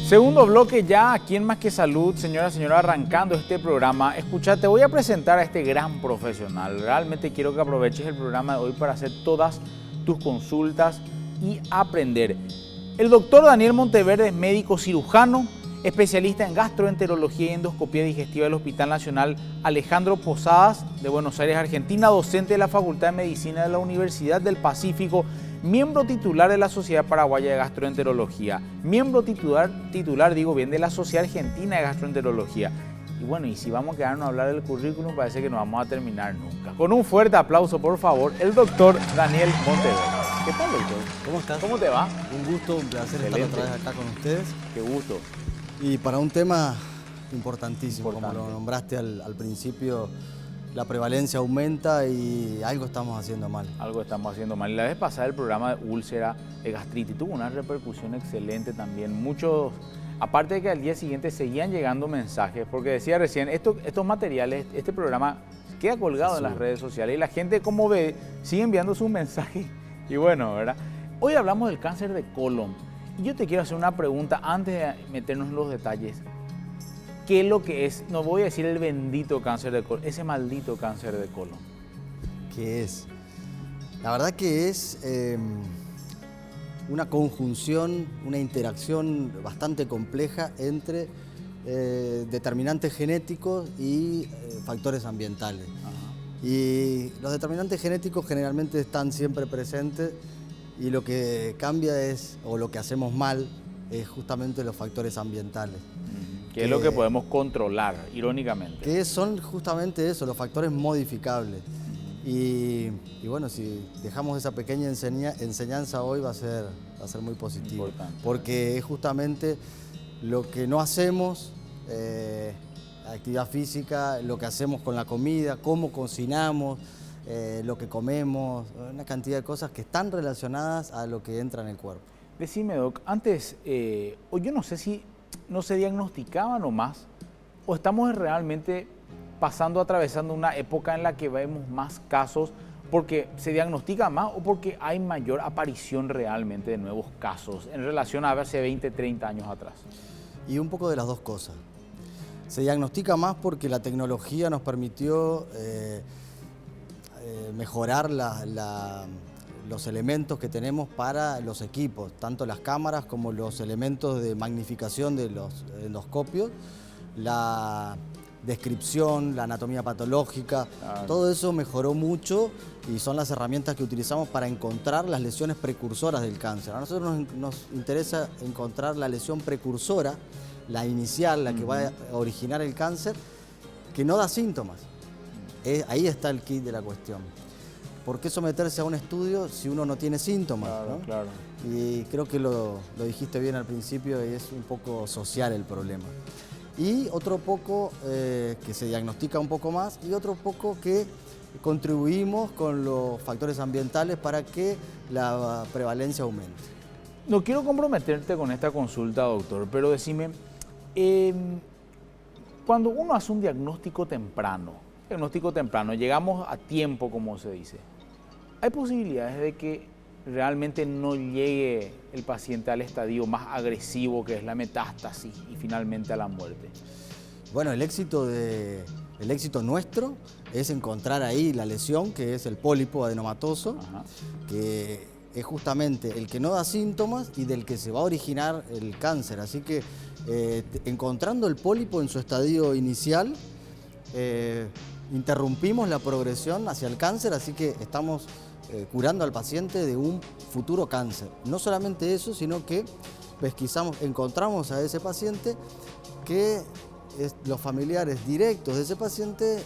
Segundo bloque ya, aquí en Más que Salud, señora, arrancando este programa. Escucha, te voy a presentar a este gran profesional. Realmente quiero que aproveches el programa de hoy para hacer todas tus consultas y aprender. El doctor Daniel Monteverde es médico cirujano, especialista en gastroenterología y endoscopía digestiva del Hospital Nacional Alejandro Posadas de Buenos Aires, Argentina, docente de la Facultad de Medicina de la Universidad del Pacífico, miembro titular de la Sociedad Paraguaya de Gastroenterología, miembro titular de la Sociedad Argentina de Gastroenterología. Y bueno, y si vamos a quedarnos a hablar del currículum, parece que no vamos a terminar nunca. Con un fuerte aplauso, por favor, el doctor Daniel Monteverde. ¿Qué tal, doctor? ¿Cómo estás? ¿Cómo te va? Un gusto, un placer estar otra vez acá con ustedes. Qué gusto. Y para un tema importantísimo, Importante. como lo nombraste al principio, la prevalencia aumenta y algo estamos haciendo mal. Algo estamos haciendo mal. La vez pasada el programa de úlcera, de gastritis, tuvo una repercusión excelente también. Muchos, aparte de que al día siguiente seguían llegando mensajes, porque decía recién, estos materiales, este programa queda colgado en las redes sociales y la gente, como ve, sigue enviando sus mensajes. Y bueno, ¿verdad? Hoy hablamos del cáncer de colon. Y yo te quiero hacer una pregunta antes de meternos en los detalles. ¿Qué es lo que es? No voy a decir el bendito cáncer de colon, ese maldito cáncer de colon. ¿Qué es? La verdad que es una conjunción, una interacción bastante compleja entre determinantes genéticos y factores ambientales. Ajá. Y los determinantes genéticos generalmente están siempre presentes y lo que cambia es, o lo que hacemos mal, es justamente los factores ambientales. Que es lo que podemos controlar, irónicamente. Que son justamente eso, los factores modificables. Y bueno, si dejamos esa pequeña enseñanza hoy va a ser muy positivo. Importante. Porque es justamente lo que no hacemos, actividad física, lo que hacemos con la comida, cómo cocinamos, lo que comemos, una cantidad de cosas que están relacionadas a lo que entra en el cuerpo. Decime, Doc, antes, o yo no sé si no se diagnosticaban o más, o estamos realmente atravesando una época en la que vemos más casos porque se diagnostica más o porque hay mayor aparición realmente de nuevos casos en relación a hace 20, 30 años atrás. Y un poco de las dos cosas. Se diagnostica más porque la tecnología nos permitió mejorar los elementos que tenemos para los equipos, tanto las cámaras como los elementos de magnificación de los endoscopios, la descripción, la anatomía patológica, todo eso mejoró mucho y son las herramientas que utilizamos para encontrar las lesiones precursoras del cáncer. A nosotros nos interesa encontrar la lesión precursora, la inicial, la que va a originar el cáncer, que no da síntomas. Ahí está el kit de la cuestión. ¿Por qué someterse a un estudio si uno no tiene síntomas? Claro, ¿no? claro. Y creo que lo dijiste bien al principio y es un poco social el problema. Y otro poco que se diagnostica un poco más y otro poco que contribuimos con los factores ambientales para que la prevalencia aumente. No quiero comprometerte con esta consulta, doctor, pero decime, cuando uno hace un diagnóstico temprano, llegamos a tiempo, como se dice, ¿hay posibilidades de que realmente no llegue el paciente al estadio más agresivo, que es la metástasis, y finalmente a la muerte? Bueno, el éxito nuestro es encontrar ahí la lesión, que es el pólipo adenomatoso, que es justamente el que no da síntomas y del que se va a originar el cáncer. Así que encontrando el pólipo en su estadio inicial, interrumpimos la progresión hacia el cáncer, así que estamos curando al paciente de un futuro cáncer. No solamente eso, sino que encontramos a ese paciente que los familiares directos de ese paciente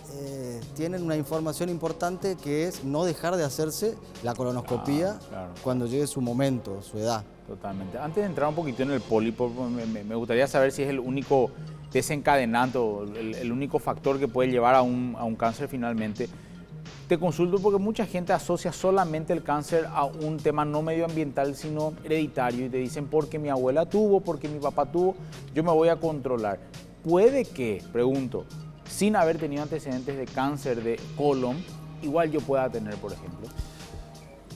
tienen una información importante, que es no dejar de hacerse la colonoscopía cuando llegue su momento, su edad. Totalmente. Antes de entrar un poquito en el pólipo, me gustaría saber si es el único desencadenante o el único factor que puede llevar a un cáncer finalmente. Te consulto porque mucha gente asocia solamente el cáncer a un tema no medioambiental, sino hereditario, y te dicen porque mi abuela tuvo, porque mi papá tuvo, yo me voy a controlar. Puede que, pregunto, sin haber tenido antecedentes de cáncer de colon, igual yo pueda tener, por ejemplo.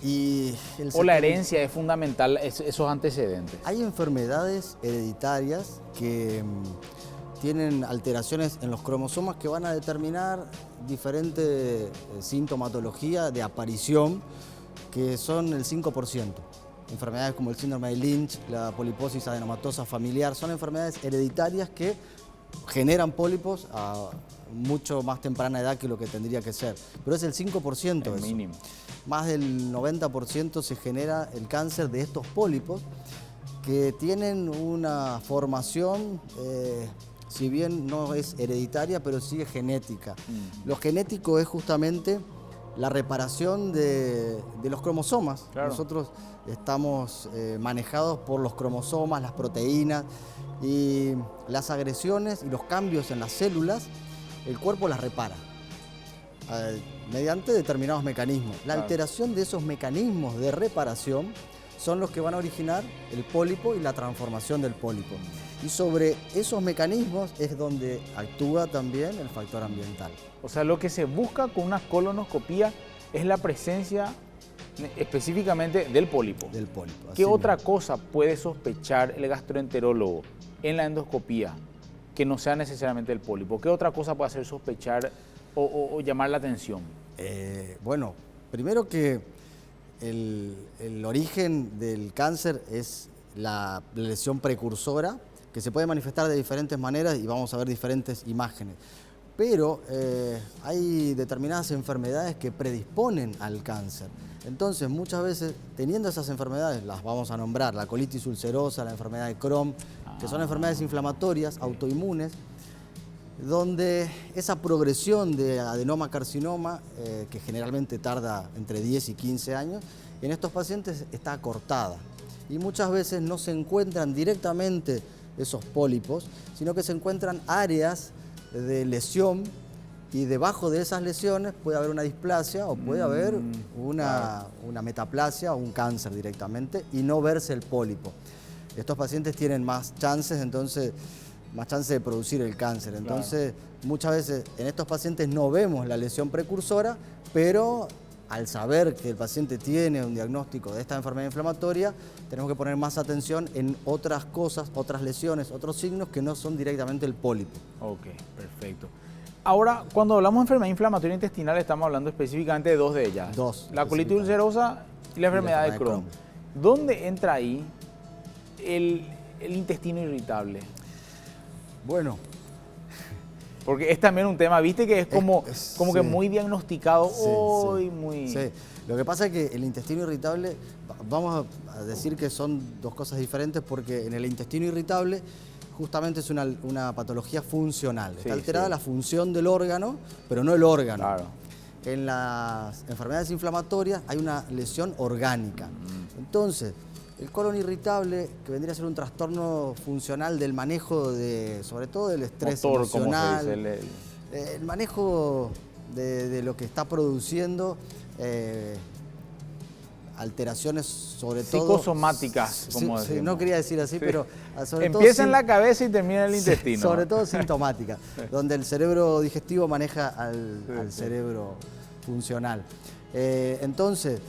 Y ¿O la herencia es fundamental, esos antecedentes? Hay enfermedades hereditarias que tienen alteraciones en los cromosomas que van a determinar diferente sintomatología de aparición, que son el 5%. Enfermedades como el síndrome de Lynch, la poliposis adenomatosa familiar, son enfermedades hereditarias que generan pólipos a mucho más temprana edad que lo que tendría que ser. Pero es el 5% El eso. mínimo. Más del 90% se genera el cáncer de estos pólipos que tienen una formación, si bien no es hereditaria, pero sí es genética. Lo genético es justamente la reparación de los cromosomas. Claro. Nosotros estamos manejados por los cromosomas, las proteínas y las agresiones y los cambios en las células, el cuerpo las repara mediante determinados mecanismos. La alteración de esos mecanismos de reparación son los que van a originar el pólipo y la transformación del pólipo. Y sobre esos mecanismos es donde actúa también el factor ambiental. O sea, lo que se busca con una colonoscopía es la presencia específicamente del pólipo. Del pólipo. ¿Qué otra cosa puede sospechar el gastroenterólogo en la endoscopía que no sea necesariamente el pólipo? ¿Qué otra cosa puede hacer sospechar o llamar la atención? Bueno, primero que el origen del cáncer es la lesión precursora, que se puede manifestar de diferentes maneras y vamos a ver diferentes imágenes. Pero hay determinadas enfermedades que predisponen al cáncer. Entonces, muchas veces, teniendo esas enfermedades, las vamos a nombrar, la colitis ulcerosa, la enfermedad de Crohn, que son enfermedades inflamatorias, autoinmunes, donde esa progresión de adenoma-carcinoma, que generalmente tarda entre 10 y 15 años, en estos pacientes está acortada. Y muchas veces no se encuentran directamente esos pólipos, sino que se encuentran áreas de lesión y debajo de esas lesiones puede haber una displasia o puede haber una metaplasia o un cáncer directamente y no verse el pólipo. Estos pacientes tienen más chances, entonces, más chances de producir el cáncer. Entonces, muchas veces en estos pacientes no vemos la lesión precursora, pero al saber que el paciente tiene un diagnóstico de esta enfermedad inflamatoria, tenemos que poner más atención en otras cosas, otras lesiones, otros signos que no son directamente el pólipo. Ok, perfecto. Ahora, cuando hablamos de enfermedad inflamatoria intestinal, estamos hablando específicamente de dos de ellas. Dos. La colitis ulcerosa y la enfermedad de Crohn. ¿Dónde entra ahí el intestino irritable? Bueno, porque es también un tema, viste que es como que muy diagnosticado hoy, muy... Sí, lo que pasa es que el intestino irritable, vamos a decir que son dos cosas diferentes porque en el intestino irritable justamente es una patología funcional. Está alterada la función del órgano, pero no el órgano. Claro. En las enfermedades inflamatorias hay una lesión orgánica. Entonces, el colon irritable, que vendría a ser un trastorno funcional del manejo sobre todo del estrés emocional, como se dice, el manejo de lo que está produciendo, alteraciones sobre todo... Psicosomáticas, como decimos. No quería decir así, pero sobre todo... Empieza en la cabeza y termina en el intestino. Sobre todo sintomáticas, donde el cerebro digestivo maneja al cerebro funcional. Entonces,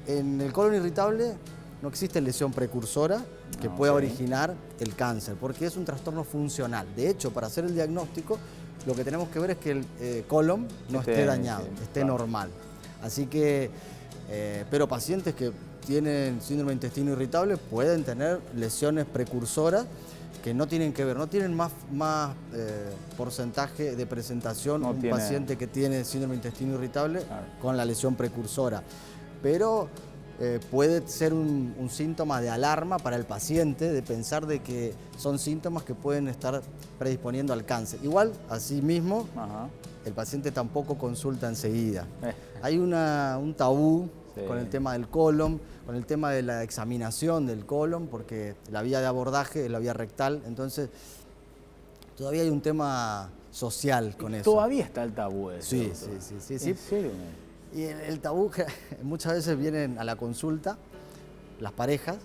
en el colon irritable no existe lesión precursora que pueda originar el cáncer, porque es un trastorno funcional. De hecho, para hacer el diagnóstico, lo que tenemos que ver es que el colon no esté dañado, esté normal. Así que, pero pacientes que tienen síndrome de intestino irritable pueden tener lesiones precursoras que no tienen que ver, no tienen más porcentaje de presentación un paciente que tiene síndrome de intestino irritable con la lesión precursora. Pero puede ser un síntoma de alarma para el paciente, de pensar de que son síntomas que pueden estar predisponiendo al cáncer. Igual, asimismo, el paciente tampoco consulta enseguida. Hay un tabú con el tema del colon, con el tema de la examinación del colon, porque la vía de abordaje es la vía rectal, entonces todavía hay un tema social con eso. Todavía está el tabú eso. Sí. ¿En serio? Y el tabú, muchas veces vienen a la consulta las parejas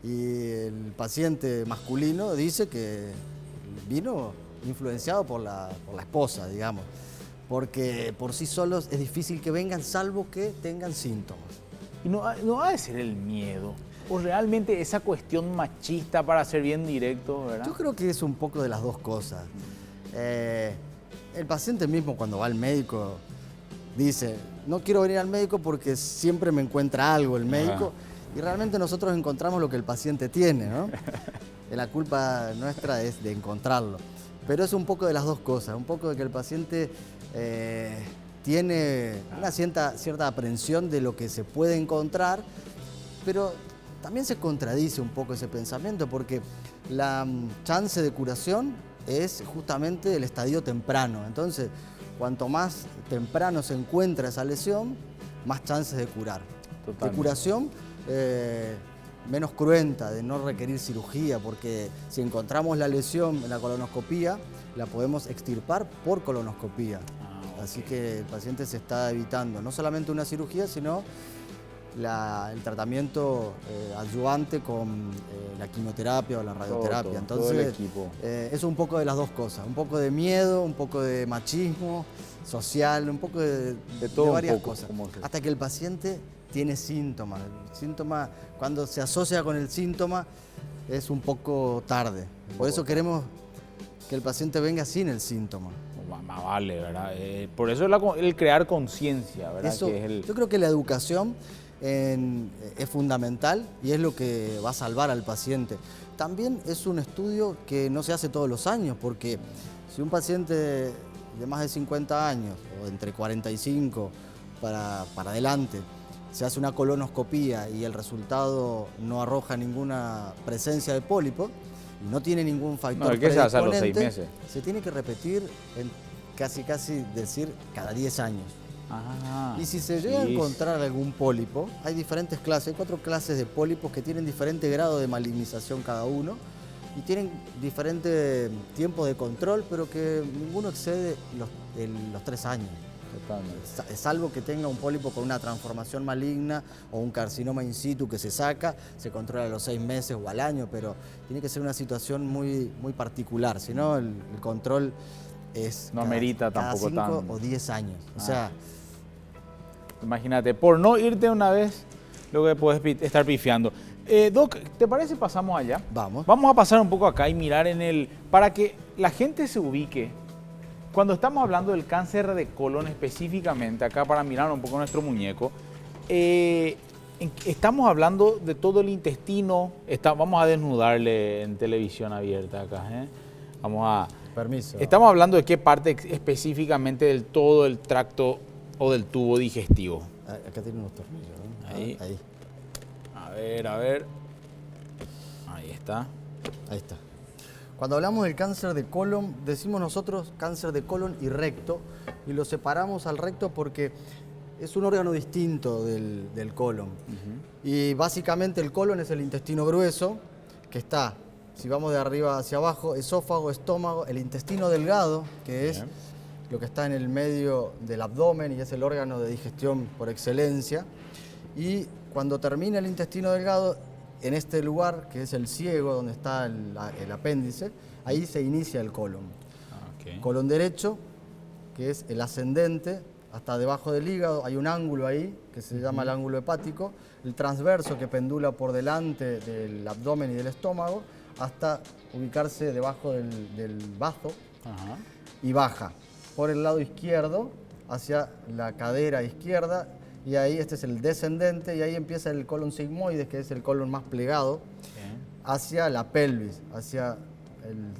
y el paciente masculino dice que vino influenciado por la esposa, digamos, porque por sí solos es difícil que vengan salvo que tengan síntomas. Y no ha de ser el miedo, o realmente esa cuestión machista, para ser bien directo, ¿verdad? Yo creo que es un poco de las dos cosas. El paciente mismo cuando va al médico dice, no quiero venir al médico porque siempre me encuentra algo el médico, y realmente nosotros encontramos lo que el paciente tiene, ¿no? La culpa nuestra es de encontrarlo. Pero es un poco de las dos cosas, un poco de que el paciente tiene una cierta aprensión de lo que se puede encontrar, pero también se contradice un poco ese pensamiento, porque la chance de curación es justamente el estadio temprano. Entonces, cuanto más temprano se encuentra esa lesión, más chances de curar. Totalmente. De curación menos cruenta, de no requerir cirugía, porque si encontramos la lesión en la colonoscopía, la podemos extirpar por colonoscopía. Así que el paciente se está evitando no solamente una cirugía, sino el tratamiento adyuvante con la quimioterapia o la radioterapia. Todo el equipo. Es un poco de las dos cosas, un poco de miedo, un poco de machismo social, un poco de varias cosas. Hasta que el paciente tiene síntomas. El síntoma, cuando se asocia con el síntoma, es un poco tarde. Por eso queremos que el paciente venga sin el síntoma. Más vale, ¿verdad? Por eso el crear conciencia, ¿verdad? Eso, yo creo que la educación es fundamental y es lo que va a salvar al paciente. También es un estudio que no se hace todos los años, porque si un paciente de más de 50 años o entre 45 para adelante se hace una colonoscopía y el resultado no arroja ninguna presencia de pólipo y no tiene ningún factor que se hace a los 6 meses. Se tiene que repetir casi decir cada 10 años. Y si se llega a encontrar algún pólipo, hay diferentes clases, hay 4 clases de pólipos que tienen diferente grado de malignización cada uno y tienen diferente tiempo de control, pero que ninguno excede los 3 años. Totalmente. Salvo que tenga un pólipo con una transformación maligna o un carcinoma in situ que se saca, se controla a los 6 meses o al año, pero tiene que ser una situación muy particular, si no el control es no amerita tampoco cada 5 tanto. o 10 años. O sea, imagínate, por no irte una vez, luego puedes estar pifiando. Doc, ¿te parece pasamos allá? Vamos. Vamos a pasar un poco acá y mirar para que la gente se ubique. Cuando estamos hablando del cáncer de colon específicamente, acá para mirar un poco nuestro muñeco, estamos hablando de todo el intestino. Vamos a desnudarle en televisión abierta acá. Permiso. Estamos hablando de qué parte específicamente del todo el tracto o del tubo digestivo. Acá tiene unos tornillos, ¿no? Ahí. A ver. Ahí está. Ahí está. Cuando hablamos del cáncer de colon, decimos nosotros cáncer de colon y recto, y lo separamos al recto porque es un órgano distinto del colon. Y básicamente el colon es el intestino grueso, que está, si vamos de arriba hacia abajo, esófago, estómago, el intestino delgado, que es lo que está en el medio del abdomen y es el órgano de digestión por excelencia. Y cuando termina el intestino delgado, en este lugar, que es el ciego, donde está el apéndice, ahí se inicia el colon. Colon derecho, que es el ascendente, hasta debajo del hígado, hay un ángulo ahí, que se llama el ángulo hepático, el transverso, que pendula por delante del abdomen y del estómago, hasta ubicarse debajo del bazo, y baja por el lado izquierdo, hacia la cadera izquierda, y ahí este es el descendente, y ahí empieza el colon sigmoides, que es el colon más plegado, hacia la pelvis, hacia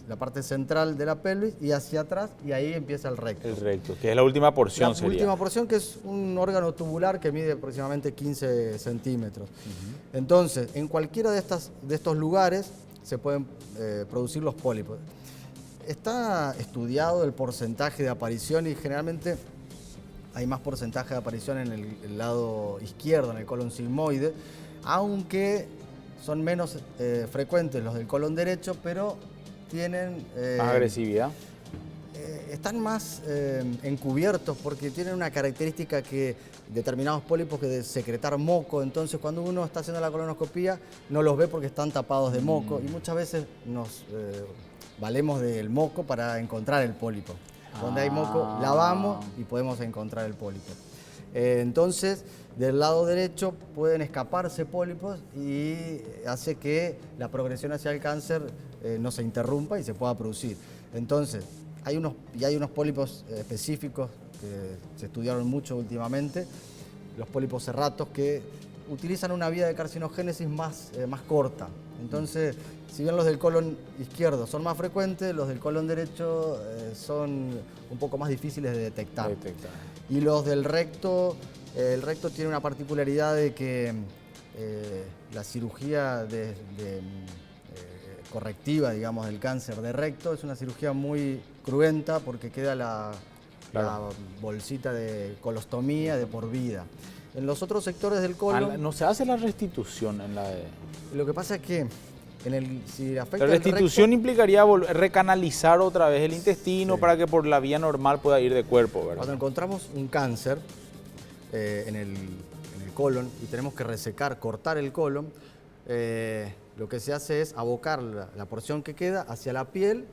la parte central de la pelvis y hacia atrás, y ahí empieza el recto. El recto, que es la última porción. La última porción, que es un órgano tubular que mide aproximadamente 15 centímetros. Entonces, en cualquiera de estos lugares se pueden producir los pólipos. Está estudiado el porcentaje de aparición y generalmente hay más porcentaje de aparición en el lado izquierdo, en el colon sigmoide, aunque son menos frecuentes los del colon derecho, pero tienen... más agresividad. Están más encubiertos porque tienen una característica que determinados pólipos que de secretar moco, entonces cuando uno está haciendo la colonoscopía no los ve porque están tapados de moco y muchas veces nos valemos del moco para encontrar el pólipo. Donde hay moco, lavamos y podemos encontrar el pólipo. Entonces, del lado derecho pueden escaparse pólipos y hace que la progresión hacia el cáncer no se interrumpa y se pueda producir. Entonces, hay unos pólipos específicos que se estudiaron mucho últimamente, los pólipos serratos, que utilizan una vía de carcinogénesis más corta. Entonces, si bien los del colon izquierdo son más frecuentes, los del colon derecho son un poco más difíciles de detectar. Y los del recto, el recto tiene una particularidad de que la cirugía correctiva, digamos, del cáncer de recto es una cirugía muy cruenta porque queda la bolsita de colostomía de por vida. En los otros sectores del colon... No se hace la restitución en la de... Lo que pasa es que si afecta la restitución el recto, implicaría recanalizar otra vez el intestino para que por la vía normal pueda ir de cuerpo, ¿verdad? Cuando encontramos un cáncer en el colon y tenemos que resecar, cortar el colon, lo que se hace es abocar la porción que queda hacia la piel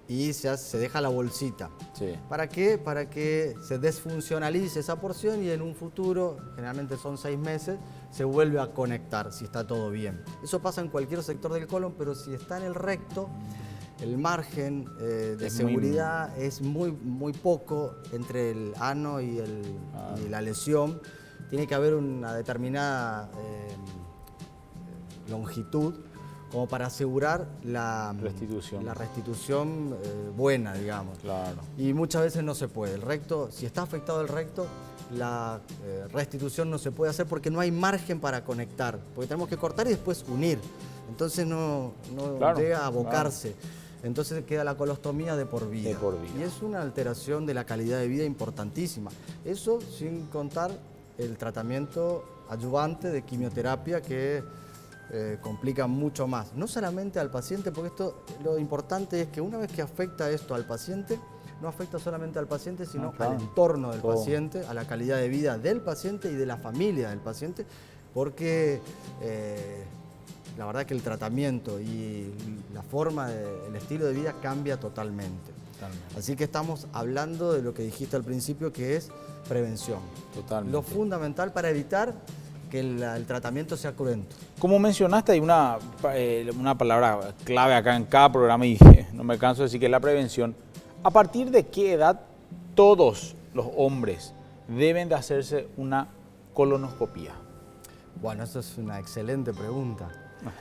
y se deja la bolsita. Sí. ¿Para qué? Para que se desfuncionalice esa porción y en un futuro, generalmente son 6 meses, se vuelve a conectar si está todo bien. Eso pasa en cualquier sector del colon, pero si está en el recto, el margen de seguridad es muy poco entre el ano y la lesión. Tiene que haber una determinada longitud como para asegurar la restitución buena, digamos. Claro. Y muchas veces no se puede. El recto, si está afectado el recto, la restitución no se puede hacer porque no hay margen para conectar. Porque tenemos que cortar y después unir. Entonces no llega a abocarse. Entonces queda la colostomía de por vida. Y es una alteración de la calidad de vida importantísima. Eso sin contar el tratamiento adyuvante de quimioterapia que complica mucho más. No solamente al paciente, porque lo importante es que una vez que afecta esto al paciente, no afecta solamente al paciente, sino al entorno del paciente, a la calidad de vida del paciente y de la familia del paciente, porque la verdad que el tratamiento y la forma, el estilo de vida cambia totalmente. Así que estamos hablando de lo que dijiste al principio, que es prevención. Totalmente. Lo fundamental para evitar que el tratamiento sea cruento. Como mencionaste, hay una palabra clave acá en cada programa y no me canso de decir que es la prevención. ¿A partir de qué edad todos los hombres deben de hacerse una colonoscopía? Bueno, eso es una excelente pregunta.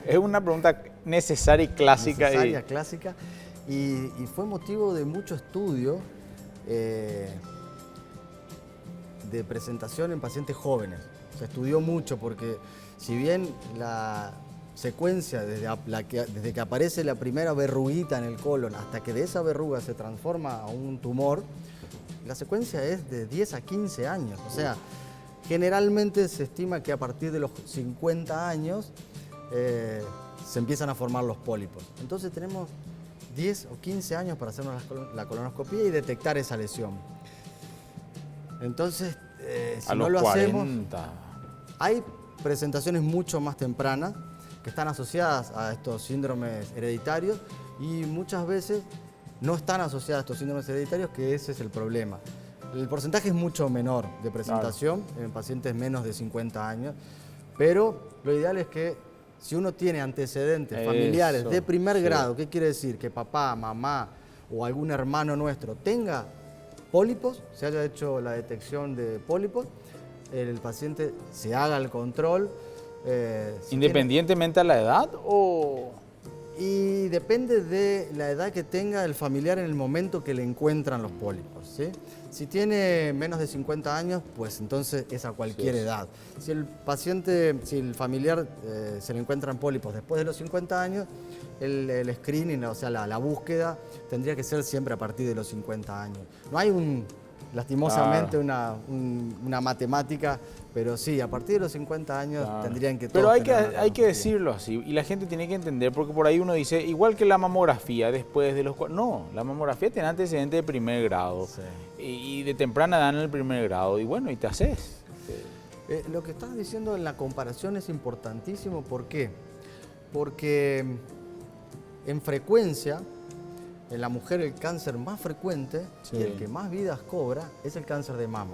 Es una pregunta necesaria y clásica. Clásica. Y fue motivo de mucho estudio de presentación en pacientes jóvenes. Se estudió mucho porque si bien la secuencia desde que aparece la primera verruguita en el colon hasta que de esa verruga se transforma a un tumor, la secuencia es de 10 a 15 años. O sea, generalmente se estima que a partir de los 50 años se empiezan a formar los pólipos. Entonces tenemos 10 o 15 años para hacernos la colonoscopía y detectar esa lesión. Entonces, si no lo hacemos, hay presentaciones mucho más tempranas que están asociadas a estos síndromes hereditarios y muchas veces no están asociadas a estos síndromes hereditarios, que ese es el problema. El porcentaje es mucho menor de presentación en pacientes menos de 50 años, pero lo ideal es que si uno tiene antecedentes familiares de primer grado, ¿qué quiere decir? Que papá, mamá o algún hermano nuestro tenga pólipos, se haya hecho la detección de pólipos, el paciente se haga el control. ¿Independientemente a la edad o...? Y depende de la edad que tenga el familiar en el momento que le encuentran los pólipos, ¿sí? Si tiene menos de 50 años, pues entonces es a cualquier edad. Si el familiar se le encuentran pólipos después de los 50 años, el screening, o sea, la búsqueda, tendría que ser siempre a partir de los 50 años. No hay lastimosamente una matemática, pero sí, a partir de los 50 años tendrían que todos. Pero hay que decirlo así, y la gente tiene que entender, porque por ahí uno dice, igual que la mamografía después de los... No, la mamografía tiene antecedentes de primer grado, y de temprana edad en el primer grado, y bueno, y te haces. Lo que estás diciendo en la comparación es importantísimo, ¿por qué? Porque en frecuencia, en la mujer el cáncer más frecuente y el que más vidas cobra es el cáncer de mama.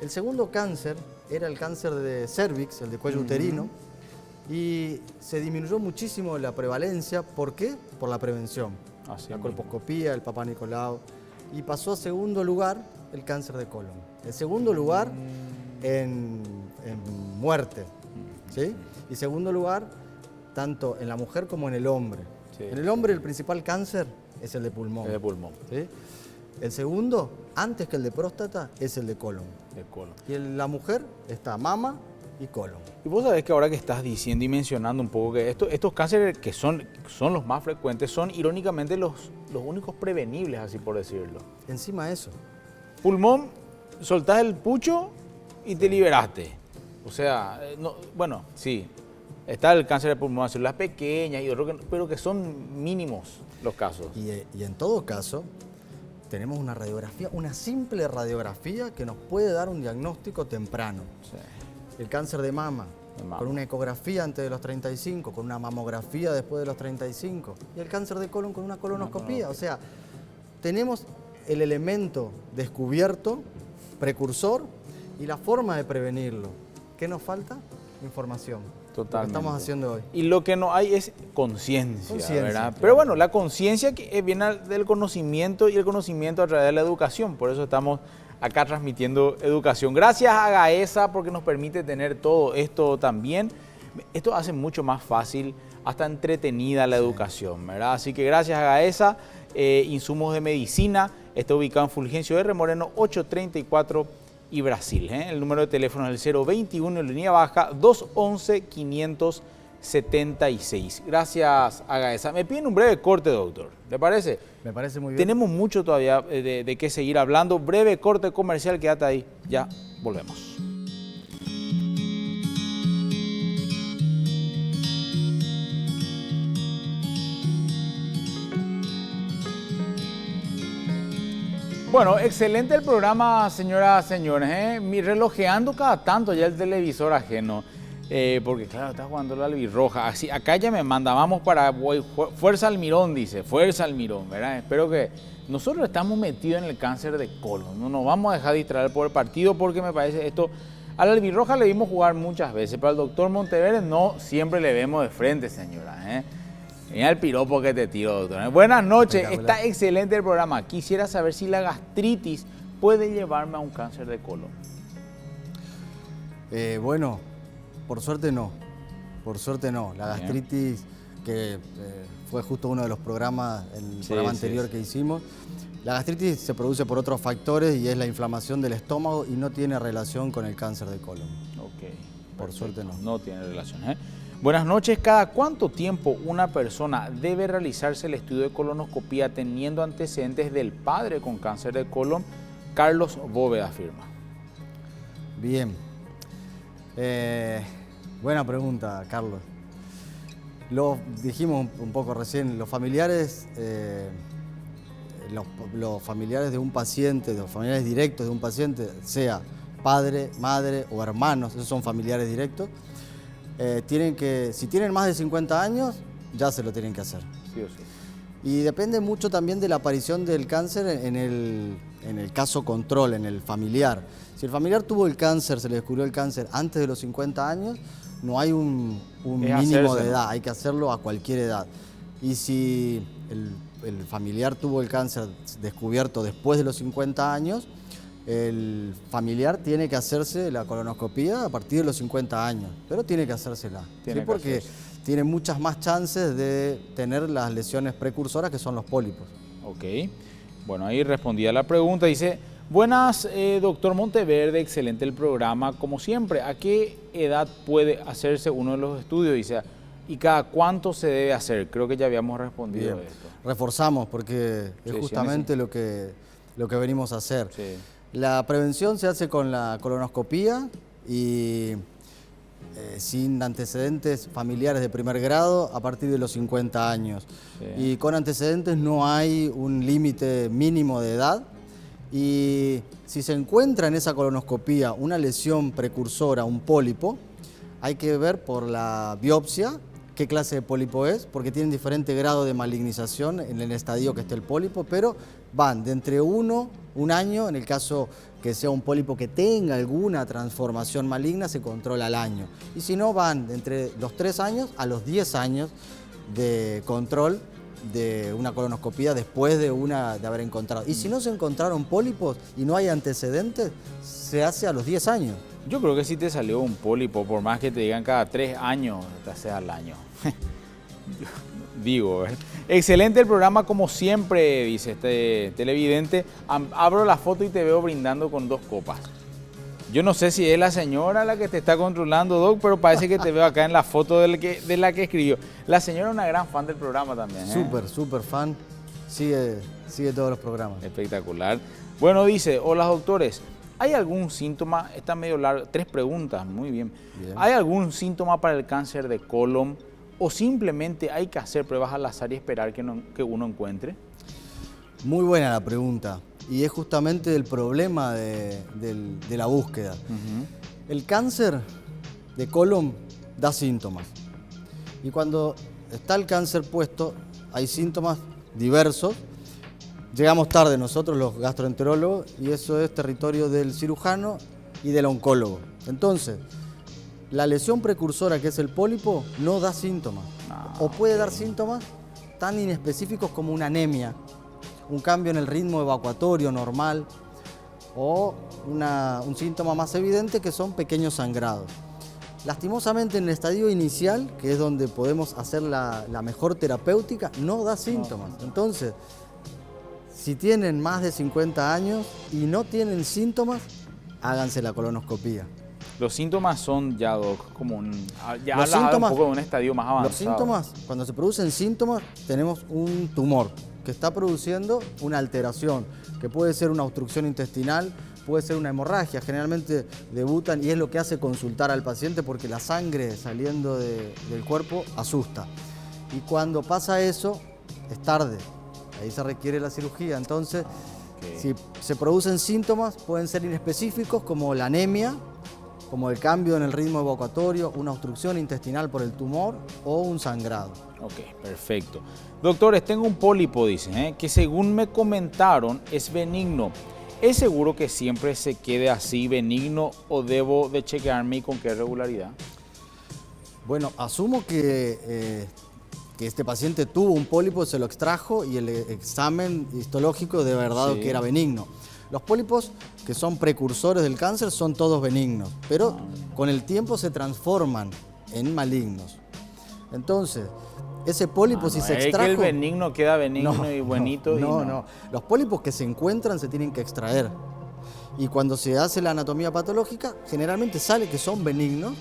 El segundo cáncer era el cáncer de cervix, el de cuello uterino, y se disminuyó muchísimo la prevalencia. ¿Por qué? Por la prevención. Así La mismo. colposcopía, el Papá Nicolau. Y pasó a segundo lugar el cáncer de colon. El segundo lugar en muerte, ¿sí? Y segundo lugar, tanto en la mujer como en el hombre. Sí. En el hombre el principal cáncer es el de pulmón. Es de pulmón, ¿Sí? El segundo, antes que el de próstata, es el de colon. de colon. Y en la mujer está mama y colon. Y vos sabés que ahora que estás diciendo y mencionando un poco que estos cánceres que son los más frecuentes son irónicamente los únicos prevenibles, así por decirlo. Encima de eso, Pulmón, soltás el pucho y te liberaste. O sea, bueno, sí, está el cáncer de pulmón de células pequeñas y otros, pero que son mínimos los casos. y en todo caso, tenemos una radiografía, una simple radiografía que nos puede dar un diagnóstico temprano. Sí. El cáncer de mama, con una ecografía antes de los 35, con una mamografía después de los 35. Y el cáncer de colon con una colonoscopía. O sea, tenemos el elemento descubierto, precursor, y la forma de prevenirlo. ¿Qué nos falta? Información. Totalmente. Lo que estamos haciendo hoy. Y lo que no hay es conciencia, ¿verdad? Claro. Pero bueno, la conciencia que viene del conocimiento y el conocimiento a través de la educación. Por eso estamos acá transmitiendo educación. Gracias a Gaesa porque nos permite tener todo esto también. Esto hace mucho más fácil, hasta entretenida la educación, ¿verdad? Así que gracias a Gaesa, insumos de medicina. Está ubicado en Fulgencio R. Moreno 834 y Brasil. El número de teléfono es el 021 en línea baja 211-576. Gracias a Gaesa. Me piden un breve corte, doctor. ¿Le parece? Me parece muy bien. Tenemos mucho todavía de qué seguir hablando. Breve corte comercial, quédate ahí. Ya volvemos. Bueno, excelente el programa, señoras y señores. Mi relojeando cada tanto ya el televisor ajeno. Porque claro, está jugando la albirroja. Así, acá ya me manda, vamos para Fuerza Almirón, dice. Fuerza Almirón, ¿verdad? Espero que nosotros estamos metidos en el cáncer de colon. No nos vamos a dejar distraer por el partido porque me parece esto... A la albirroja le vimos jugar muchas veces, pero al doctor Monteverde no siempre le vemos de frente, señora. Mira el piropo que te tiro, doctor. Buenas noches, está excelente el programa. Quisiera saber si la gastritis puede llevarme a un cáncer de colon. Bueno, por suerte no. Por suerte no. La gastritis, que fue justo uno de los programas, el programa anterior que hicimos, la gastritis se produce por otros factores y es la inflamación del estómago y no tiene relación con el cáncer de colon. Ok. Por suerte no. No tiene relación. Buenas noches. ¿Cada cuánto tiempo una persona debe realizarse el estudio de colonoscopía teniendo antecedentes del padre con cáncer de colon? Carlos Bóveda afirma. Bien. Buena pregunta, Carlos. Lo dijimos un poco recién, los familiares de un paciente, los familiares directos de un paciente, sea padre, madre o hermanos, esos son familiares directos, si tienen más de 50 años, ya se lo tienen que hacer. Sí o sí. Y depende mucho también de la aparición del cáncer en el caso control, en el familiar. Si el familiar tuvo el cáncer, se le descubrió el cáncer antes de los 50 años, no hay un mínimo de edad, hay que hacerlo a cualquier edad. Y si el familiar tuvo el cáncer descubierto después de los 50 años, el familiar tiene que hacerse la colonoscopía a partir de los 50 años, pero tiene que hacérsela, porque tiene muchas más chances de tener las lesiones precursoras que son los pólipos. Ok, bueno, ahí respondía la pregunta, dice, buenas, doctor Monteverde, excelente el programa, como siempre, ¿a qué edad puede hacerse uno de los estudios? Dice, ¿y cada cuánto se debe hacer? Creo que ya habíamos respondido a esto. Reforzamos, porque es justamente lo que venimos a hacer. Sí. La prevención se hace con la colonoscopía y sin antecedentes familiares de primer grado a partir de los 50 años. Sí. Y con antecedentes no hay un límite mínimo de edad. Y si se encuentra en esa colonoscopía una lesión precursora, un pólipo, hay que ver por la biopsia qué clase de pólipo es, porque tienen diferente grado de malignización en el estadio que esté el pólipo, pero van de entre un año, en el caso que sea un pólipo que tenga alguna transformación maligna, se controla al año. Y si no, van de entre los 3 años a los 10 años de control de una colonoscopía después de haber encontrado. Y si no se encontraron pólipos y no hay antecedentes, se hace a los 10 años. Yo creo que si te salió un pólipo, por más que te digan cada 3 años, te haces al año. Digo, excelente el programa como siempre, dice este televidente. Abro la foto y te veo brindando con 2 copas. Yo no sé si es la señora la que te está controlando, Doc, pero parece que te veo acá en la foto de la que escribió. La señora es una gran fan del programa también. Súper fan. Sigue todos los programas. Espectacular. Bueno, dice, hola doctores, ¿hay algún síntoma? Está medio largo, 3 preguntas, muy bien. ¿Hay algún síntoma para el cáncer de colon o simplemente hay que hacer pruebas al azar y esperar que uno encuentre? Muy buena la pregunta. Y es justamente el problema de la búsqueda. El cáncer de colon da síntomas. Y cuando está el cáncer puesto, hay síntomas diversos. Llegamos tarde nosotros, los gastroenterólogos, y eso es territorio del cirujano y del oncólogo. Entonces, la lesión precursora, que es el pólipo, no da síntomas. O puede dar síntomas tan inespecíficos como una anemia, un cambio en el ritmo evacuatorio normal o un síntoma más evidente que son pequeños sangrados. Lastimosamente en el estadio inicial, que es donde podemos hacer la mejor terapéutica, no da síntomas. Entonces, si tienen más de 50 años y no tienen síntomas, háganse la colonoscopía. Los síntomas son ya, Doc, como un poco de un estadio más avanzado. Los síntomas, cuando se producen síntomas, tenemos un tumor que está produciendo una alteración, que puede ser una obstrucción intestinal, puede ser una hemorragia. Generalmente debutan y es lo que hace consultar al paciente porque la sangre saliendo del cuerpo asusta. Y cuando pasa eso, es tarde. Ahí se requiere la cirugía. Entonces, si se producen síntomas, pueden ser inespecíficos como la anemia, como el cambio en el ritmo evacuatorio, una obstrucción intestinal por el tumor o un sangrado. Ok, perfecto. Doctores, tengo un pólipo, dicen, que según me comentaron es benigno. ¿Es seguro que siempre se quede así benigno o debo de chequearme y con qué regularidad? Bueno, asumo que este paciente tuvo un pólipo, se lo extrajo y el examen histológico de verdad que era benigno. Los pólipos que son precursores del cáncer son todos benignos, pero con el tiempo se transforman en malignos. Entonces, ese pólipo si se extrajo... Es que el benigno queda benigno y buenito. No. Los pólipos que se encuentran se tienen que extraer. Y cuando se hace la anatomía patológica, generalmente sale que son benignos,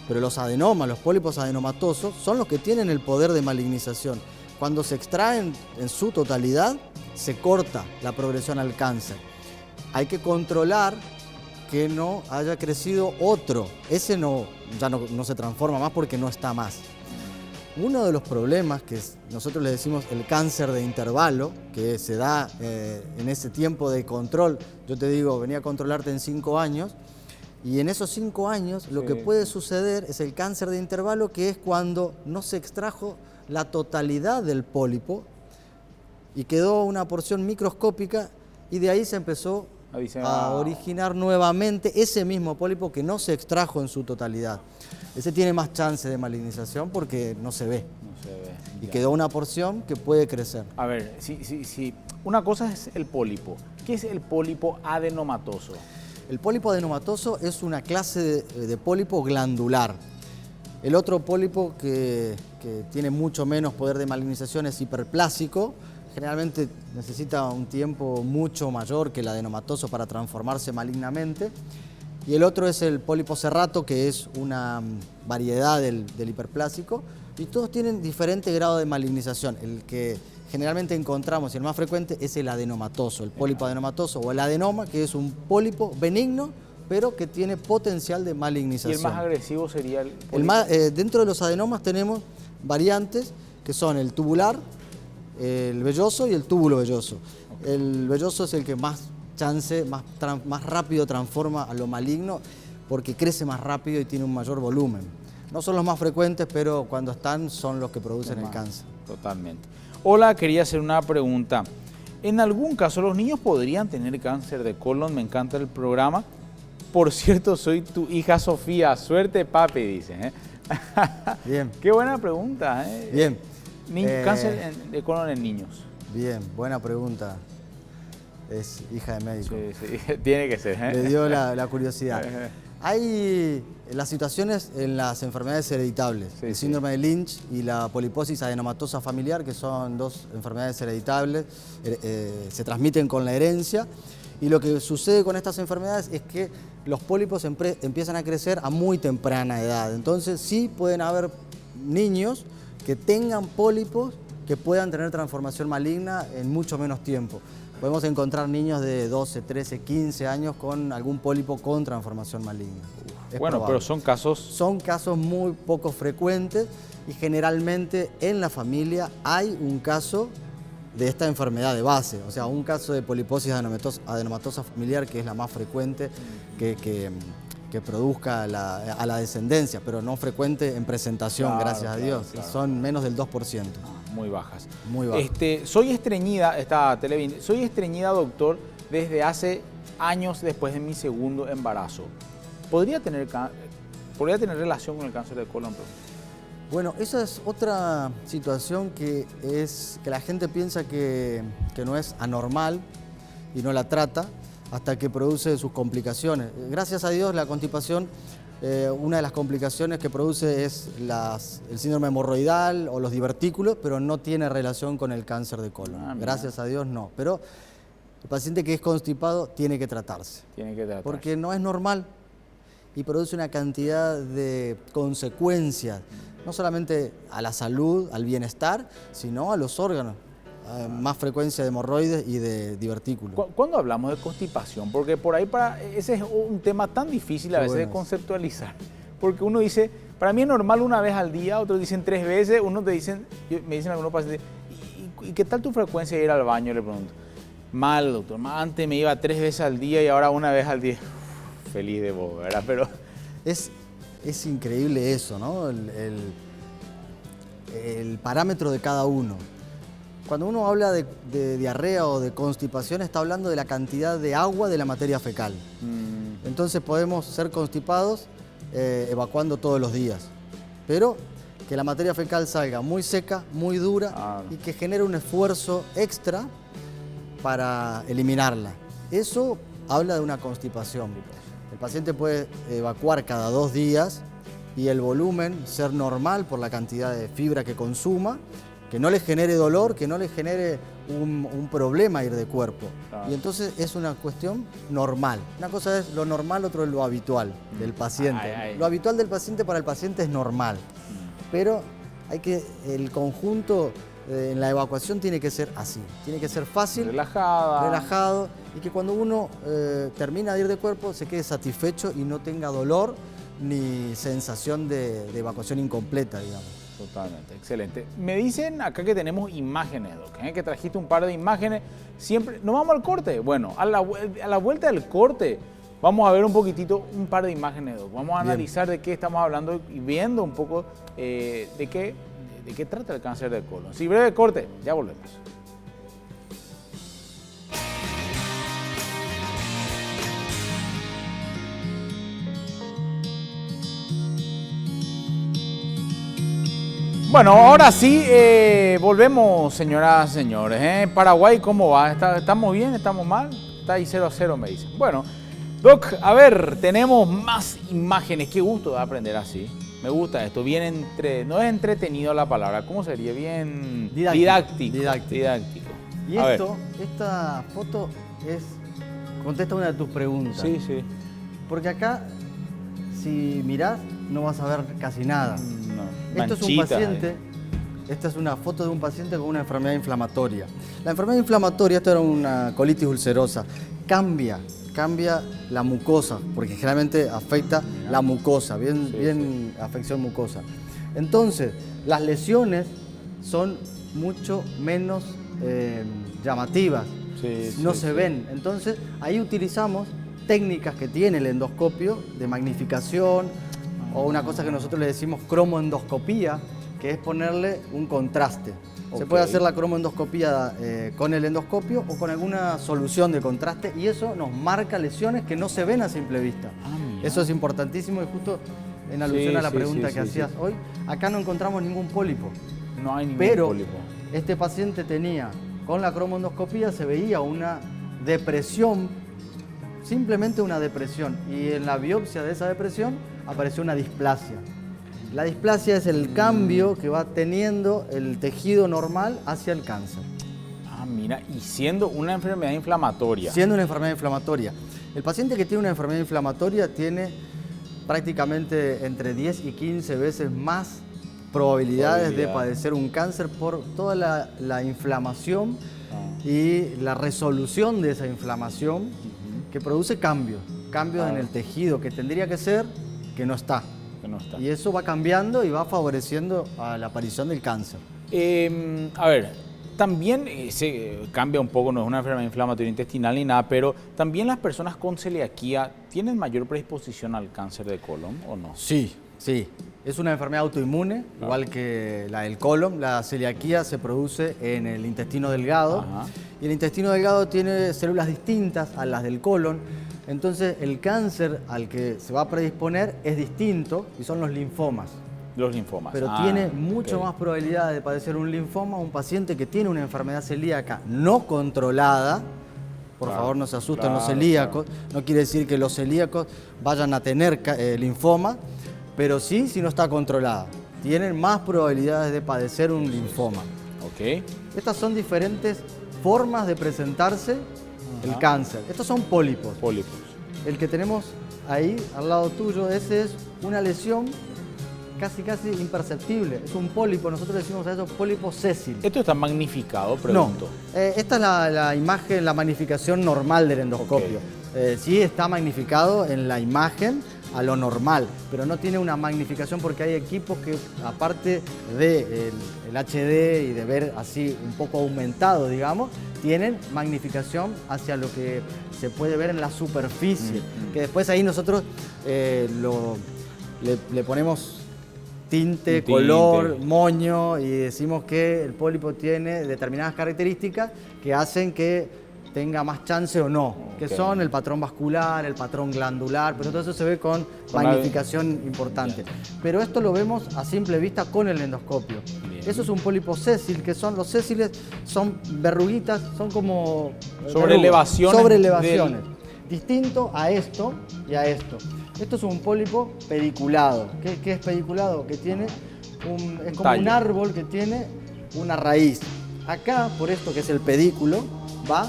pero los adenomas, los pólipos adenomatosos, son los que tienen el poder de malignización. Cuando se extraen en su totalidad, se corta la progresión al cáncer. Hay que controlar que no haya crecido otro. Ese ya no se transforma más porque no está más. Uno de los problemas que nosotros le decimos el cáncer de intervalo, que se da en ese tiempo de control, yo te digo, venía a controlarte en 5 años, y en esos 5 años lo que puede suceder es el cáncer de intervalo, que es cuando no se extrajo la totalidad del pólipo y quedó una porción microscópica y de ahí se empezó a originar nuevamente ese mismo pólipo que no se extrajo en su totalidad. Ese tiene más chance de malignización porque no se ve. Y quedó una porción que puede crecer. A ver, si una cosa es el pólipo. ¿Qué es el pólipo adenomatoso? El pólipo adenomatoso es una clase de pólipo glandular. El otro pólipo que tiene mucho menos poder de malignización es hiperplásico. Generalmente necesita un tiempo mucho mayor que el adenomatoso para transformarse malignamente. Y el otro es el pólipo serrato, que es una variedad del hiperplásico. Y todos tienen diferente grado de malignización. El que generalmente encontramos y el más frecuente es el adenomatoso, el pólipo adenomatoso o el adenoma, que es un pólipo benigno, pero que tiene potencial de malignización. ¿Y el más agresivo sería el pólipo? Dentro de los adenomas tenemos variantes que son el tubular, el velloso y el túbulo velloso. El velloso es el que más rápido transforma a lo maligno porque crece más rápido y tiene un mayor volumen. No son los más frecuentes, pero cuando están son los que producen el cáncer. Totalmente. Hola, quería hacer una pregunta. ¿En algún caso los niños podrían tener cáncer de colon? Me encanta el programa. Por cierto, soy tu hija Sofía. Suerte, papi, dice. Bien. Qué buena pregunta. Bien. Cáncer de colon en niños. Bien, buena pregunta. Es hija de médico. Sí, sí. Tiene que ser. Le dio la curiosidad. Hay las situaciones en las enfermedades hereditables, el síndrome de Lynch y la poliposis adenomatosa familiar, que son dos enfermedades hereditables, se transmiten con la herencia. Y lo que sucede con estas enfermedades es que los pólipos empiezan a crecer a muy temprana edad. Entonces sí pueden haber niños que tengan pólipos que puedan tener transformación maligna en mucho menos tiempo. Podemos encontrar niños de 12, 13, 15 años con algún pólipo con transformación maligna. Bueno, probable. Pero son casos... Son casos muy poco frecuentes y generalmente en la familia hay un caso de esta enfermedad de base, o sea, un caso de poliposis adenomatosa familiar, que es la más frecuente que produzca a la descendencia, pero no frecuente en presentación, claro, gracias a Dios. Claro. Son menos del 2%. Muy bajas. Muy bajas. Soy estreñida, soy estreñida, doctor, desde hace años después de mi segundo embarazo. ¿Podría tener relación con el cáncer de colon? Bueno, esa es otra situación que la gente piensa que no es anormal y no la trata hasta que produce sus complicaciones. Gracias a Dios, la constipación, una de las complicaciones que produce es el síndrome hemorroidal o los divertículos, pero no tiene relación con el cáncer de colon. Gracias a Dios no, pero el paciente que es constipado tiene que tratarse. Tiene que tratarse. Porque no es normal y produce una cantidad de consecuencias, no solamente a la salud, al bienestar, sino a los órganos. Más frecuencia de hemorroides y de divertículos. ¿Cuándo hablamos de constipación? Porque por ahí ese es un tema tan difícil a veces de conceptualizar. Porque uno dice, para mí es normal una vez al día, otros dicen 3 veces, unos me dicen algunos pacientes, ¿y qué tal tu frecuencia de ir al baño? Le pregunto. Mal, doctor, antes me iba 3 veces al día y ahora una vez al día. Feliz de vos, ¿verdad? Pero... Es increíble eso, ¿no? El parámetro de cada uno. Cuando uno habla de diarrea o de constipación, está hablando de la cantidad de agua de la materia fecal. Entonces podemos ser constipados evacuando todos los días, pero que la materia fecal salga muy seca, muy dura y que genere un esfuerzo extra para eliminarla. Eso habla de una constipación. El paciente puede evacuar cada 2 días y el volumen ser normal por la cantidad de fibra que consuma, que no le genere dolor, que no le genere un problema ir de cuerpo. Claro. Y entonces es una cuestión normal. Una cosa es lo normal, otro es lo habitual del paciente. Lo habitual del paciente para el paciente es normal, pero el conjunto en la evacuación tiene que ser así. Tiene que ser fácil, relajado, y que cuando uno termina de ir de cuerpo se quede satisfecho y no tenga dolor ni sensación de evacuación incompleta, digamos. Totalmente, excelente. Me dicen acá que tenemos imágenes, Doc, que trajiste un par de imágenes. Siempre, ¿nos vamos al corte? Bueno, a la vuelta del corte vamos a ver un par de imágenes, Doc. Vamos a analizar de qué estamos hablando y viendo un poco de qué trata el cáncer de colon. Sí, breve corte, ya volvemos. Bueno, ahora sí, volvemos, señoras y señores. Paraguay, ¿cómo va? ¿Estamos bien? ¿Estamos mal? Está ahí 0-0, me dicen. Bueno, Doc, a ver, tenemos más imágenes. Qué gusto de aprender así. Me gusta esto. Bien no es entretenido la palabra. ¿Cómo sería? Bien didáctico. Y esta foto contesta una de tus preguntas. Sí, sí. Porque acá, si mirás, no vas a ver casi nada. Esto es un paciente, esta es una foto de un paciente con una enfermedad inflamatoria. La enfermedad inflamatoria, esto era una colitis ulcerosa, cambia la mucosa, porque generalmente afecta la mucosa, bien afección mucosa. Entonces, las lesiones son mucho menos llamativas, no se ven. Entonces, ahí utilizamos técnicas que tiene el endoscopio de magnificación o una cosa que nosotros le decimos cromoendoscopía, que es ponerle un contraste. Se puede hacer la cromoendoscopía con el endoscopio o con alguna solución de contraste y eso nos marca lesiones que no se ven a simple vista. Eso es importantísimo y justo en alusión a la pregunta que hacías hoy, acá no encontramos ningún pólipo. No hay ningún pólipo. Pero este paciente tenía, con la cromoendoscopía se veía una depresión, simplemente una depresión, y en la biopsia de esa depresión apareció una displasia. La displasia es el cambio que va teniendo el tejido normal hacia el cáncer. Ah, mira, y siendo una enfermedad inflamatoria. Siendo una enfermedad inflamatoria. El paciente que tiene una enfermedad inflamatoria tiene prácticamente entre 10 y 15 veces más probabilidades de padecer un cáncer por toda la inflamación y la resolución de esa inflamación que produce cambios en el tejido que tendría que ser, que no está. Y eso va cambiando y va favoreciendo a la aparición del cáncer. A ver, también se cambia un poco, no es una enfermedad inflamatoria intestinal ni nada, pero también las personas con celiaquía tienen mayor predisposición al cáncer de colon, ¿o no? Sí, sí. Es una enfermedad autoinmune, igual que la del colon. La celiaquía se produce en el intestino delgado. Y el intestino delgado tiene células distintas a las del colon. Entonces el cáncer al que se va a predisponer es distinto y son los linfomas. Los linfomas. Pero tiene mucho más probabilidad de padecer un linfoma un paciente que tiene una enfermedad celíaca no controlada. Por favor, no se asusten los celíacos. No quiere decir que los celíacos vayan a tener linfoma, pero sí si no está controlada. Tienen más probabilidades de padecer un linfoma. Estas son diferentes formas de presentarse el cáncer. Estos son pólipos. El que tenemos ahí al lado tuyo, ese es una lesión casi imperceptible. Es un pólipo, nosotros decimos a eso pólipo sésil. ¿Esto está magnificado, pregunto? No, esta es la imagen, la magnificación normal del endoscopio. Sí está magnificado en la imagen a lo normal, pero no tiene una magnificación porque hay equipos que, aparte del HD y de ver así un poco aumentado, digamos, tienen magnificación hacia lo que se puede ver en la superficie, que después ahí nosotros le ponemos tinte, color, moño y decimos que el pólipo tiene determinadas características que hacen que tenga más chance o no, que son el patrón vascular, el patrón glandular, pero todo eso se ve con magnificación importante. Pero esto lo vemos a simple vista con el endoscopio. Eso es un pólipo sésil, que son los sésiles, son verruguitas, son como sobrelevaciones. Distinto a esto y a esto. Esto es un pólipo pediculado. ¿Qué es pediculado? Que tiene es como un árbol que tiene una raíz. Acá, por esto que es el pedículo, va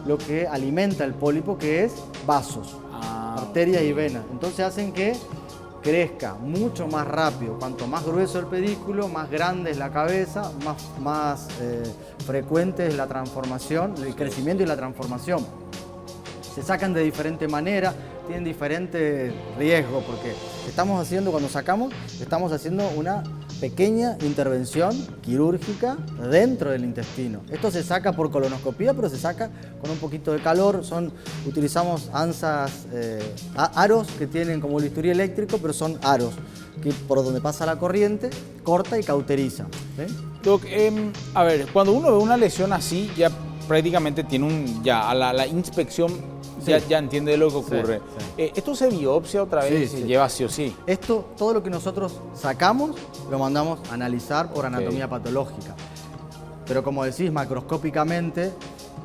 lo que alimenta el pólipo, que es vasos, arterias y venas. Entonces hacen que crezca mucho más rápido. Cuanto más grueso el pedículo, más grande es la cabeza, más frecuente es la transformación, el crecimiento y la transformación. Se sacan de diferente manera, tienen diferentes riesgos, porque cuando sacamos, estamos haciendo una pequeña intervención quirúrgica dentro del intestino. Esto se saca por colonoscopía, pero se saca con un poquito de calor. Utilizamos anzas, aros que tienen como bisturí eléctrico, pero son aros que por donde pasa la corriente corta y cauteriza. ¿Sí? Doc, a ver, cuando uno ve una lesión así, ya prácticamente tiene a la inspección ya entiende lo que ocurre. ¿Esto se biopsia otra vez? ¿Se lleva sí o sí? Todo lo que nosotros sacamos, lo mandamos a analizar por anatomía patológica. Pero como decís, macroscópicamente,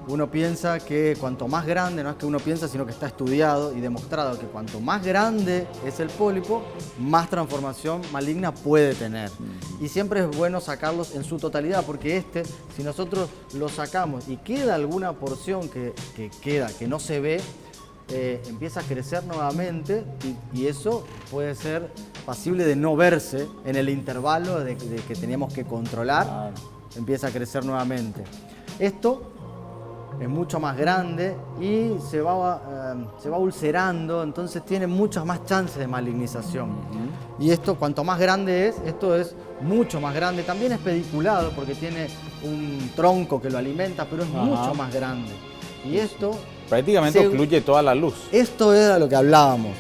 uno piensa que cuanto más grande, no es que uno piensa, sino que está estudiado y demostrado que cuanto más grande es el pólipo, más transformación maligna puede tener. Y siempre es bueno sacarlos en su totalidad, porque si nosotros lo sacamos y queda alguna porción que no se ve, empieza a crecer nuevamente y eso puede ser pasible de no verse en el intervalo de que teníamos que controlar, empieza a crecer nuevamente. Esto es mucho más grande y se va ulcerando, entonces tiene muchas más chances de malignización. Y esto, cuanto más grande esto es mucho más grande. También es pediculado porque tiene un tronco que lo alimenta, pero es mucho más grande. Y esto prácticamente ocluye toda la luz. Esto era lo que hablábamos.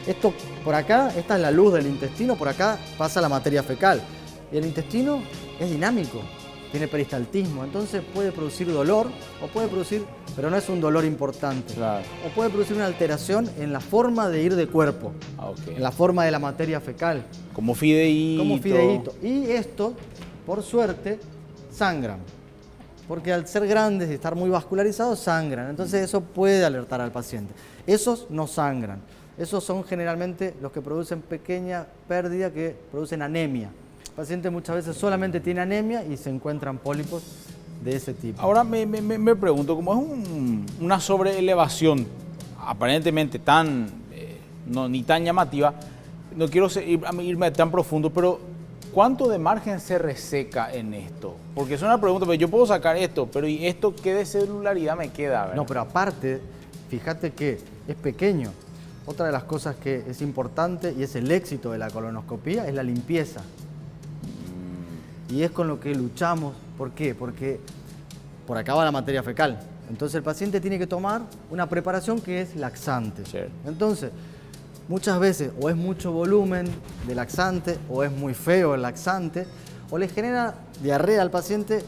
Esto por acá, esta es la luz del intestino, por acá pasa la materia fecal. Y el intestino es dinámico, tiene peristaltismo, entonces puede producir dolor o puede producir, pero no es un dolor importante. Claro. O puede producir una alteración en la forma de ir de cuerpo, en la forma de la materia fecal. Como fideíto. Como fideíto. Y esto, por suerte, sangran. Porque al ser grandes y estar muy vascularizados, sangran. Entonces eso puede alertar al paciente. Esos no sangran. Esos son generalmente los que producen pequeña pérdida, que producen anemia. El paciente muchas veces solamente tiene anemia y se encuentran pólipos de ese tipo. Ahora me pregunto, como es una sobreelevación aparentemente tan, ni tan llamativa, no quiero irme tan profundo, pero ¿cuánto de margen se reseca en esto? Porque es una pregunta, pero yo puedo sacar esto, pero ¿y esto qué de celularidad me queda? ¿Verdad? No, pero aparte, fíjate que es pequeño. Otra de las cosas que es importante y es el éxito de la colonoscopía es la limpieza. Y es con lo que luchamos. ¿Por qué? Porque por acá va la materia fecal. Entonces el paciente tiene que tomar una preparación que es laxante. Sí. Entonces, muchas veces o es mucho volumen de laxante o es muy feo el laxante o le genera diarrea al paciente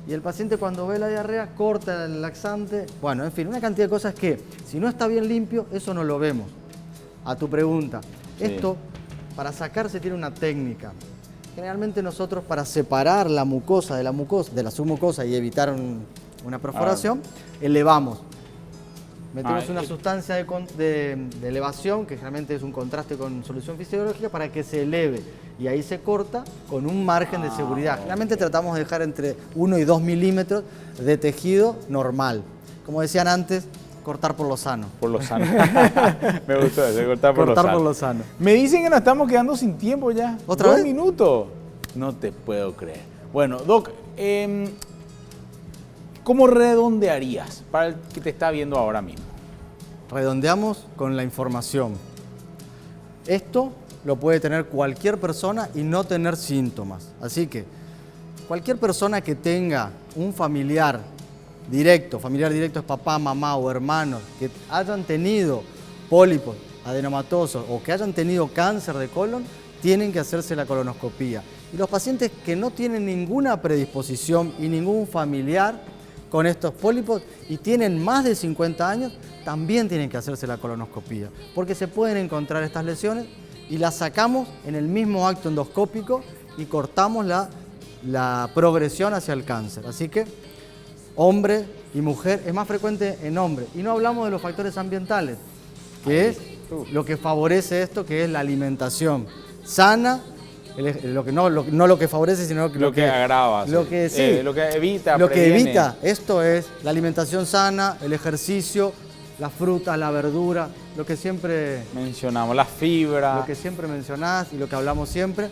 y el paciente cuando ve la diarrea corta el laxante. Bueno, en fin, una cantidad de cosas que si no está bien limpio, eso no lo vemos. A tu pregunta, sí. Esto para sacarse tiene una técnica. Generalmente nosotros para separar la mucosa de la submucosa y evitar una perforación, elevamos. Metemos una sustancia de elevación, que generalmente es un contraste con solución fisiológica, para que se eleve. Y ahí se corta con un margen de seguridad. Generalmente tratamos de dejar entre 1 y 2 milímetros de tejido normal. Como decían antes, cortar por lo sano. Por lo sano. Me gustó eso, cortar por lo sano. Me dicen que nos estamos quedando sin tiempo ya. ¿Otra vez? 2 minutos. No te puedo creer. Bueno, Doc, ¿cómo redondearías para el que te está viendo ahora mismo? Redondeamos con la información. Esto lo puede tener cualquier persona y no tener síntomas. Así que cualquier persona que tenga un familiar directo es papá, mamá o hermano, que hayan tenido pólipos adenomatosos o que hayan tenido cáncer de colon, tienen que hacerse la colonoscopía. Y los pacientes que no tienen ninguna predisposición y ningún familiar con estos pólipos y tienen más de 50 años, también tienen que hacerse la colonoscopía, porque se pueden encontrar estas lesiones y las sacamos en el mismo acto endoscópico y cortamos la progresión hacia el cáncer. Así que hombre y mujer, es más frecuente en hombre. Y no hablamos de los factores ambientales, que es lo que favorece esto, que es la alimentación sana, no lo que favorece, sino lo que agrava, lo que evita. Lo que evita, esto es la alimentación sana, el ejercicio, la fruta, la verdura, lo que siempre mencionamos, la fibra. Lo que siempre mencionás y lo que hablamos siempre.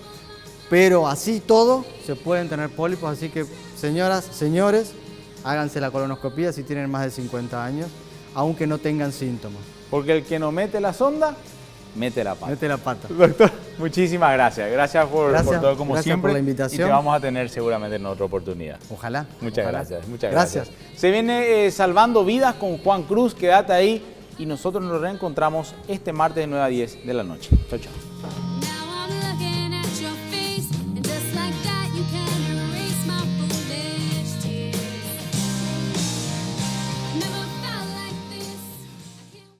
Pero así todo se pueden tener pólipos, así que señoras, señores, háganse la colonoscopía si tienen más de 50 años, aunque no tengan síntomas. Porque el que no mete la sonda, mete la pata. Mete la pata. Doctor, muchísimas gracias. Gracias por todo como siempre. Por la invitación. Y te vamos a tener seguramente en otra oportunidad. Ojalá. Muchas ojalá. Gracias. Muchas gracias. Se viene Salvando Vidas con Juan Cruz. Quédate ahí y nosotros nos reencontramos este martes de 9 a 10 de la noche. Chao, chao.